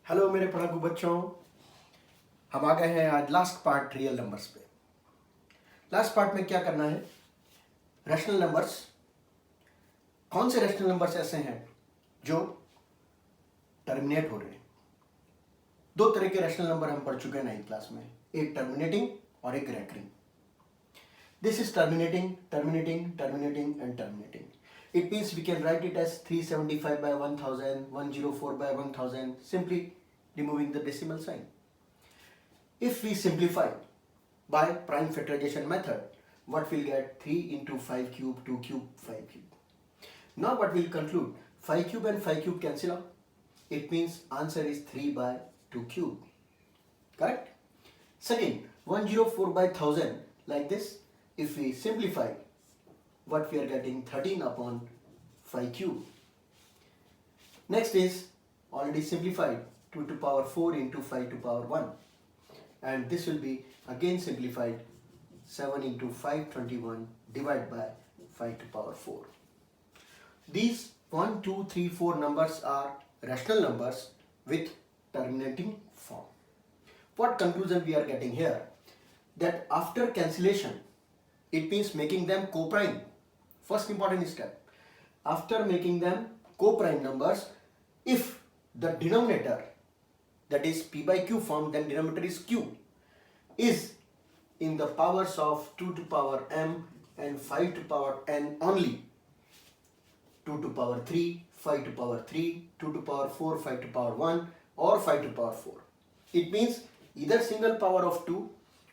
Hello मेरे पढ़ाकू बच्चों, हम आ गए हैं आज लास्ट पार्ट रियल नंबर्स पे। लास्ट पार्ट में क्या करना है, रैशनल नंबर्स। कौन से रैशनल नंबर्स ऐसे हैं जो टर्मिनेट हो रहे हैं। दो तरह के रैशनल नंबर हम पढ़ चुके हैं 9th क्लास में, एक टर्मिनेटिंग और एक recurring. This is terminating, terminating, terminating and terminating. It means we can write it as 375 by 1000, 104 by 1000, simply removing the decimal sign. If we simplify by prime factorization method, what we'll get? 3 into 5 cube, 2 cube, 5 cube. Now what we'll conclude? 5 cube and 5 cube cancel out. It means answer is 3 by 2 cube. Correct? Second, 104 by 1000, like this. If we simplify, what we are getting? 13 upon 5 cube. Next is already simplified, 2 to power 4 into 5 to power 1. And this will be again simplified, 7 into 521 divided by 5 to power 4. These 1, 2, 3, 4 numbers are rational numbers with terminating form. What conclusion we are getting here? That after cancellation, it means making them co-prime. First important step. After making them co-prime numbers, if the denominator, that is p by q form, then denominator is q, is in the powers of 2 to power m and 5 to power n only, 2 to power 3, 5 to power 3, 2 to power 4, 5 to power 1, or 5 to power 4. It means either single power of 2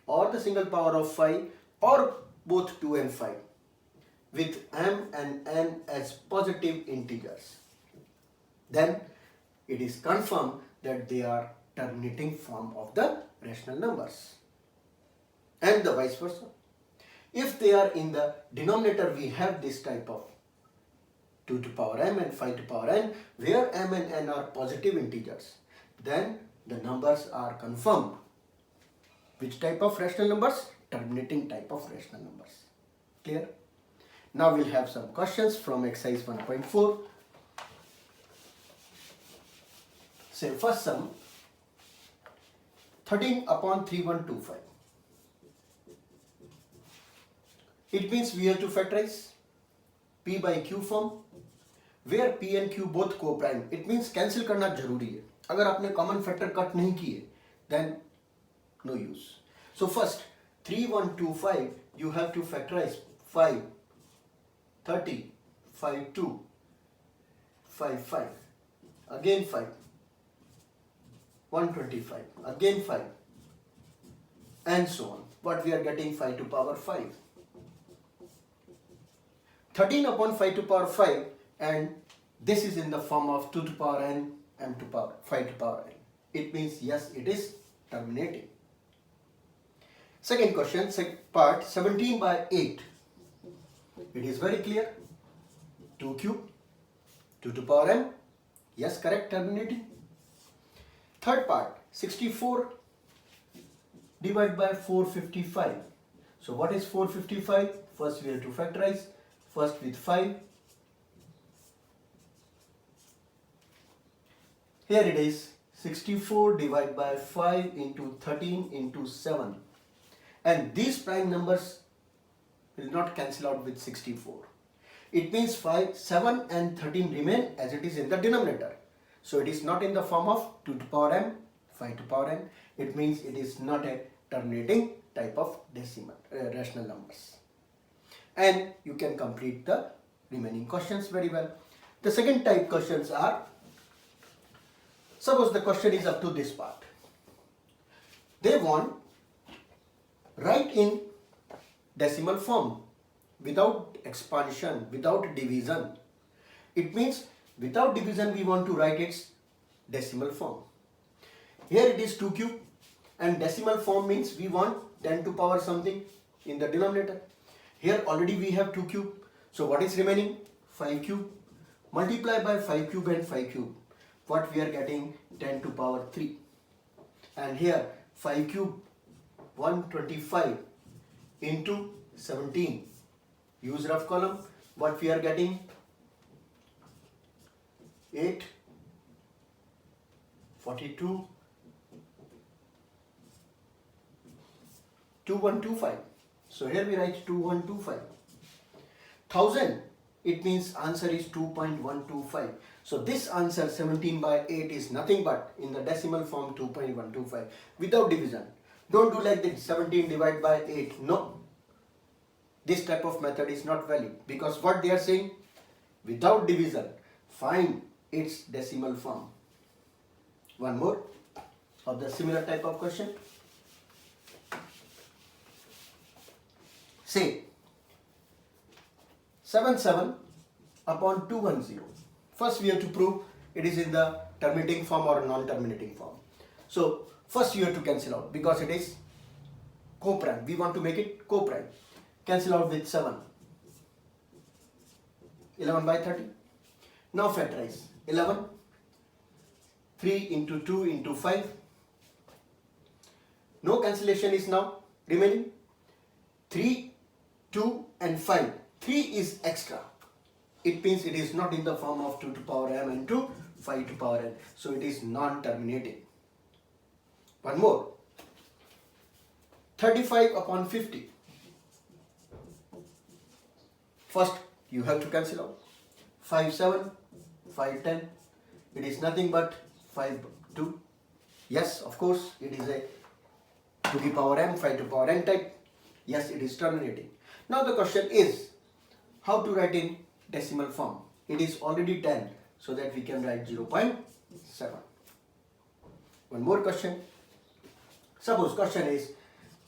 or the single power of 5 or both 2 and 5 with m and n as positive integers. Then it is confirmed that they are terminating form of the rational numbers, and the vice versa. If they are in the denominator, we have this type of 2 to power m and 5 to power n, where m and n are positive integers, then the numbers are confirmed. Which type of rational numbers? Terminating type of rational numbers. Clear? Now we'll have some questions from exercise 1.4. Say first sum, 13 upon 3125. It means we have to factorize p by q form, where p and q both co-prime. It means cancel करना जरूरी है. अगर आपने common factor cut नहीं किए, then no use. So first 3125, you have to factorize 5, 30, 5, 2, 5, 5, again 5, 125, again 5, and so on. What we are getting? 5 to power 5. 13 upon 5 to power 5, and this is in the form of 2 to power n, m to power 5 to power n. It means yes, it is terminating. Second question, second part, 17 by 8. It is very clear. 2 cube, 2 to power m. Yes, correct, terminating. Third part, 64 divided by 455. So what is 455? First we have to factorize. First with 5. Here it is 64 divided by 5 into 13 into 7. And these prime numbers will not cancel out with 64. It means 5, 7 and 13 remain as it is in the denominator. So it is not in the form of 2 to power m, 5 to power n. It means it is not a terminating type of decimal rational numbers. And you can complete the remaining questions very well. The second type questions are, suppose the question is up to this part. They want write in decimal form without expansion, without division. It means without division we want to write its decimal form. Here it is 2 cube, and decimal form means we want 10 to power something in the denominator. Here already we have 2 cube. So what is remaining? 5 cube. Multiply by 5 cube and 5 cube. What we are getting? 10 to power 3. And here 5 cube, 125 into 17. Use rough column. What we are getting? 8, 42, 2125. So here we write 2125. 1000, it means answer is 2.125. So this answer 17 by 8 is nothing but in the decimal form 2.125 without division. Don't do like this 17 divided by 8. No. This type of method is not valid because what they are saying, without division, find its decimal form. One more of the similar type of question. Say 77 upon 210. First we have to prove it is in the terminating form or non-terminating form. So first you have to cancel out because it is co-prime. We want to make it co-prime. Cancel out with 7. 11 by 30. Now factorize. 11. 3 into 2 into 5. No cancellation is now remaining. 3, 2 and 5. 3 is extra. It means it is not in the form of 2 to power m and 2, 5 to power n. So it is non-terminating. One more. 35 upon 50. First you have to cancel out. 5, 7, 5, 10. It is nothing but 5, 2. Yes, of course, it is a 2 to the power m, 5 to power n type. Yes, it is terminating. Now the question is, how to write in decimal form? It is already 10, so that we can write 0.7. One more question. Suppose question is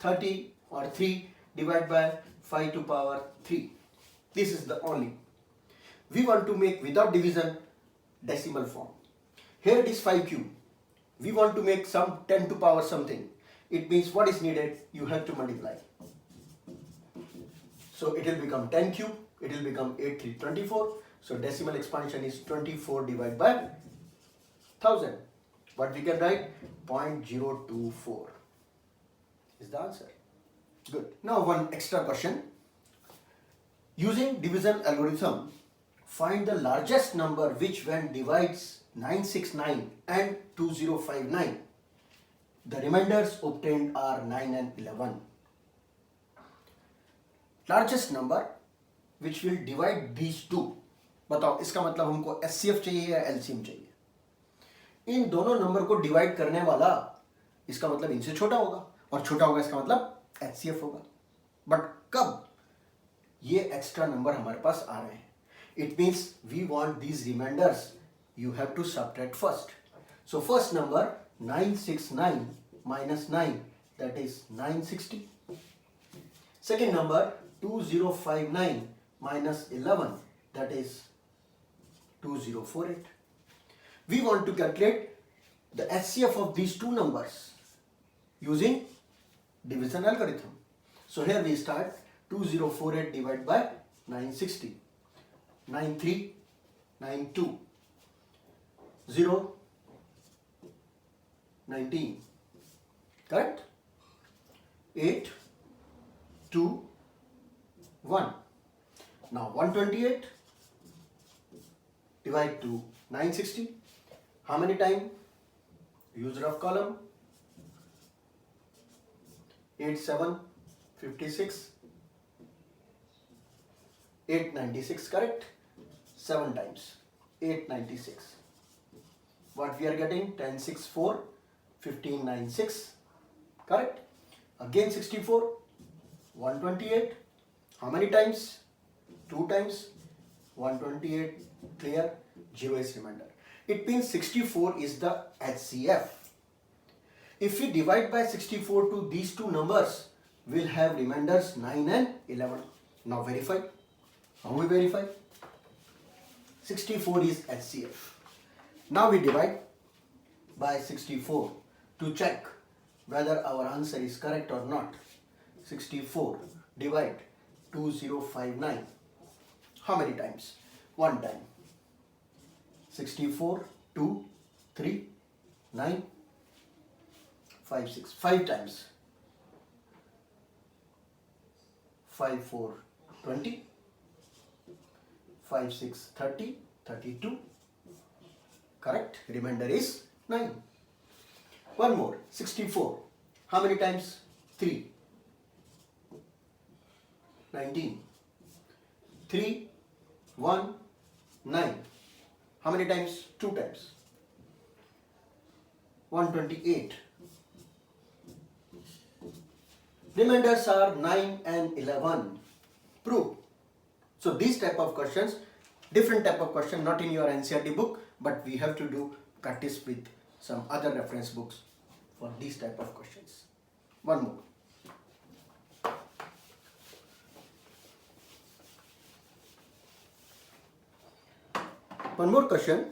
30 or 3 divided by 5 to power 3. This is the only. We want to make without division decimal form. Here it is 5 cube. We want to make some 10 to power something. It means what is needed? You have to multiply. So it will become 10 cube. It will become 8 3 24. So decimal expansion is 24 divided by 1000. What we can write? 0.024 is the answer. Good. Now one extra question. Using division algorithm, find the largest number which when divides 969 and 2059. The remainders obtained are 9 and 11. Largest number which will divide these two. बताओ इसका मतलब हमको SCF चाहिए या LCM चाहिए? इन दोनों number को divide करने वाला इसका मतलब इनसे छोटा होगा और छोटा होगा इसका मतलब HCF होगा. बट कब ये एक्स्ट्रा नंबर हमारे पास आ रहे हैं? It means we want these remainders. You have to subtract first. So first number 969 minus 9, that is 960. Second number 2059 minus 11, that is 2048. We want to calculate the HCF of these two numbers using division algorithm. So here we start 2048 divided by 960. 93, 92, 0, 19. Correct? 8, 2, 1. Now 128 divide to 960. How many times? Use rough column. 8, 7, 56. 896, correct? 7 times. 896. What we are getting? 10, 6, 4, 15, 9, 6. Correct? Again 64. 128. How many times? 2 times. 128 clear. 0 is remainder. It means 64 is the HCF. If we divide by 64 to these two numbers, we'll have remainders 9 and 11. Now verify. How we verify? 64 is HCF. Now we divide by 64 to check whether our answer is correct or not. 64 divide 2059. How many times? 1 time. 64, 2, 3, 9, 5, 6. 5 times. 5, 4, 20. 5, 6, 30, 32. Correct? Remainder is 9. One more, 64. How many times? 3. 19. 3, 1, 9. How many times? 2 times. 128. Remainders are 9 and 11. Prove. So these type of questions, different type of question, not in your NCERT book, but we have to do practice with some other reference books for these type of questions. One more. One more question.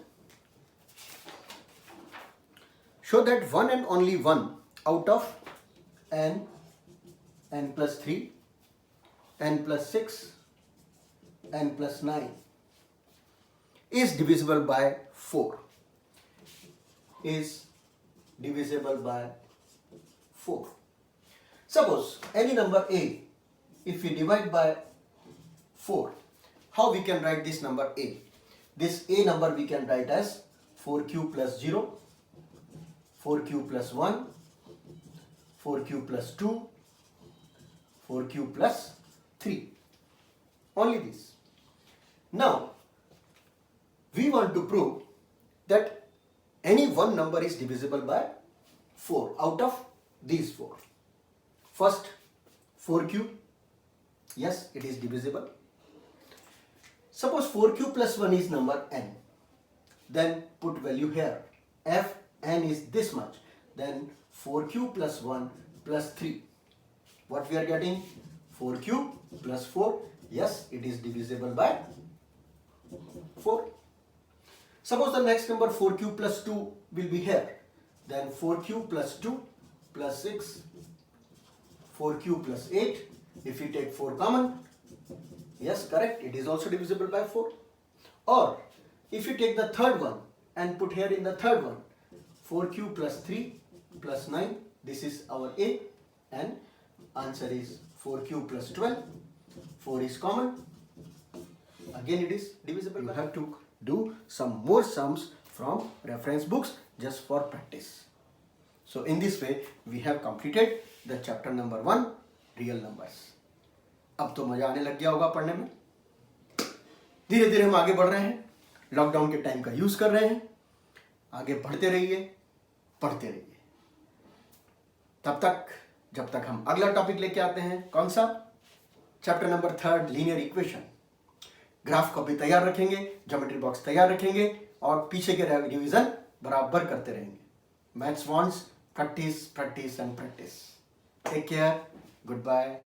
Show that one and only one out of n plus 3, n plus 6, n plus 9 is divisible by 4. Is divisible by 4. Suppose any number a, if we divide by 4, how we can write this number a? This a number we can write as 4q plus 0, 4q plus 1, 4q plus 2, 4q plus 3. Only this. Now, we want to prove that any one number is divisible by 4 out of these 4. First, 4q. Yes, it is divisible. Suppose 4q plus 1 is number n. Then put value here. F n is this much. Then 4q plus 1 plus 3. What we are getting? 4q plus 4. Yes, it is divisible by 4. Suppose the next number 4q plus 2 will be here. Then 4q plus 2 plus 6. 4q plus 8. If we take 4 common, yes, correct, it is also divisible by 4. Or if you take the third one and put here in the third one, 4q plus 3 plus 9, this is our A, and answer is 4q plus 12. 4 is common. Again it is divisible. You have to do some more sums from reference books just for practice. So in this way we have completed the chapter number 1, real numbers. अब तो मजा आने लग गया होगा पढ़ने में. धीरे धीरे हम आगे बढ़ रहे हैं. लॉकडाउन के टाइम का यूज कर रहे हैं. आगे बढ़ते रहिए, पढ़ते रहिए. तब तक, जब तक हम अगला टॉपिक लेके आते हैं, कौन सा? Chapter number 3, linear equation. Graph को भी तैयार रखेंगे, ज्योमेट्री बॉक्स तैयार रखेंगे और पीछे के रिवीजन बराबर करते रहेंगे. Maths wants practice, practice and practice. Take care. Good bye.